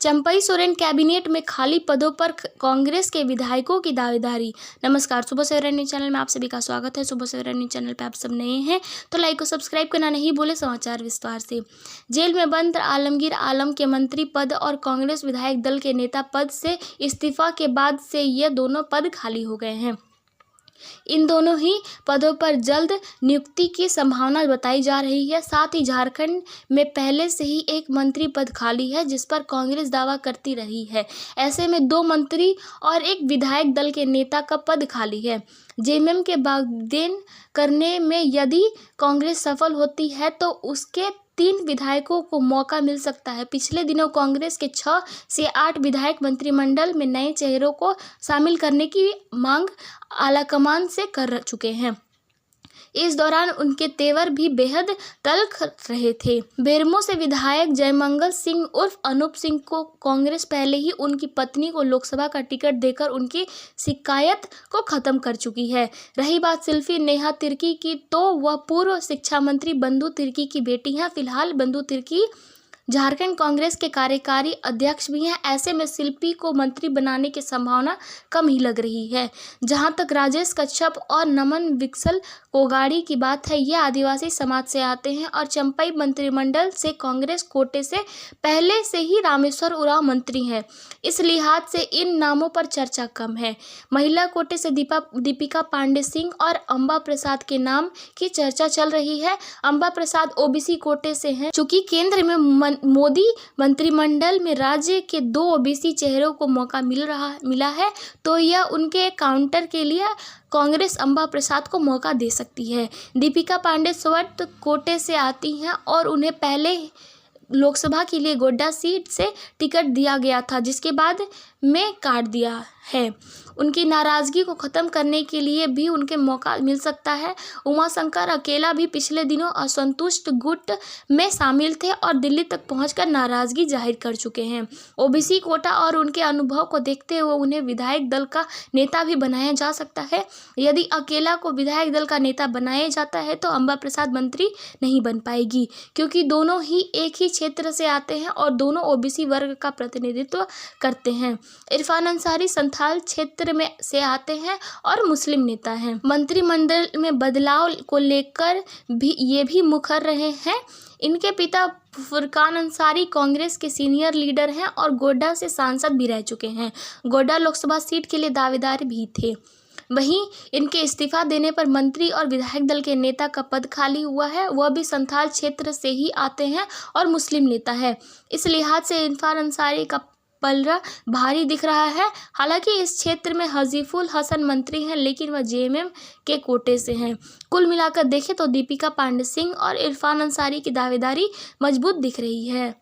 Champai Soren cabinet में खाली पदों पर कांग्रेस के विधायकों की दावेदारी। नमस्कार, सुबह सवेरा न्यूज चैनल में आप सभी का स्वागत है। सुबह सवेरा न्यूज चैनल पे आप सब नए हैं तो लाइक और सब्सक्राइब करना नहीं भूले। समाचार विस्तार से। जेल में बंद आलमगीर आलम के मंत्री पद और कांग्रेस विधायक दल के नेता पद से इस्तीफा के बाद से ये दोनों पद खाली हो गए हैं। इन दोनों ही पदों पर जल्द नियुक्ति की संभावना बताई जा रही है। साथ ही झारखंड में पहले से ही एक मंत्री पद खाली है जिस पर कांग्रेस दावा करती रही है। ऐसे में 2 मंत्री और एक विधायक दल के नेता का पद खाली है। जेएमएम के बागेन करने में यदि कांग्रेस सफल होती है तो उसके 3 विधायकों को मौका मिल सकता है। पिछले दिनों कांग्रेस के 6 से 8 विधायक मंत्रिमंडल में नए चेहरों को शामिल करने की मांग आलाकमान से कर चुके हैं। इस दौरान उनके तेवर भी बेहद तल्ख रहे थे। बेरमो से विधायक जयमंगल सिंह उर्फ अनूप सिंह को कांग्रेस पहले ही उनकी पत्नी को लोकसभा का टिकट देकर उनकी शिकायत को खत्म कर चुकी है। रही बात शिल्पी नेहा तिर्की की तो वह पूर्व शिक्षा मंत्री बंधु तिर्की की बेटी हैं। फिलहाल बंधु तिर्की झारखंड कांग्रेस के कार्यकारी अध्यक्ष भी हैं। ऐसे में शिल्पी को मंत्री बनाने की संभावना कम ही लग रही है। जहां तक राजेश कश्यप और नमन विकसल कोगाड़ी की बात है, ये आदिवासी समाज से आते हैं और चंपई मंत्रिमंडल से कांग्रेस कोटे से पहले से ही रामेश्वर उरांव मंत्री हैं। इस लिहाज से इन नामों पर चर्चा कम है। महिला कोटे से दीपिका पांडे सिंह और अंबा प्रसाद के नाम की चर्चा चल रही है। अंबा प्रसाद ओबीसी कोटे से हैं। चूंकि केंद्र में मोदी मंत्रिमंडल में राज्य के 2 ओबीसी चेहरों को मौका मिला है तो यह उनके काउंटर के लिए कांग्रेस अंबा प्रसाद को मौका दे सकती है। दीपिका पांडे स्वत कोटे से आती हैं और उन्हें पहले लोकसभा के लिए गोड्डा सीट से टिकट दिया गया था जिसके बाद में काट दिया है। उनकी नाराजगी को खत्म करने के लिए भी उनके मौका मिल सकता है। उमाशंकर अकेला भी पिछले दिनों असंतुष्ट गुट में शामिल थे और दिल्ली तक पहुंचकर नाराजगी जाहिर कर चुके हैं। ओबीसी कोटा और उनके अनुभव को देखते हुए उन्हें विधायक दल का नेता भी बनाया जा सकता है। यदि अकेला को विधायक दल का नेता बनाया जाता है तो अंबा प्रसाद मंत्री नहीं बन पाएगी, क्योंकि दोनों ही एक ही क्षेत्र से आते हैं और दोनों ओबीसी वर्ग का प्रतिनिधित्व करते हैं। इरफान अंसारी संथाल क्षेत्र में से आते हैं और मुस्लिम नेता हैं। मंत्रिमंडल में बदलाव को लेकर भी ये भी मुखर रहे हैं। इनके पिता फुरकान अंसारी कांग्रेस के सीनियर लीडर हैं और गोड्डा से सांसद भी रह चुके हैं। गोड्डा लोकसभा सीट के लिए दावेदार भी थे। वहीं इनके इस्तीफा देने पर मंत्री और विधायक दल के नेता का पद खाली हुआ है। वह भी संथाल क्षेत्र से ही आते हैं और मुस्लिम नेता है। इस लिहाज से इरफान अंसारी का पलड़ा भारी दिख रहा है। हालांकि इस क्षेत्र में हजीफुल हसन मंत्री हैं लेकिन वह जेएमएम के कोटे से हैं। कुल मिलाकर देखें तो दीपिका पांडे सिंह और इरफान अंसारी की दावेदारी मजबूत दिख रही है।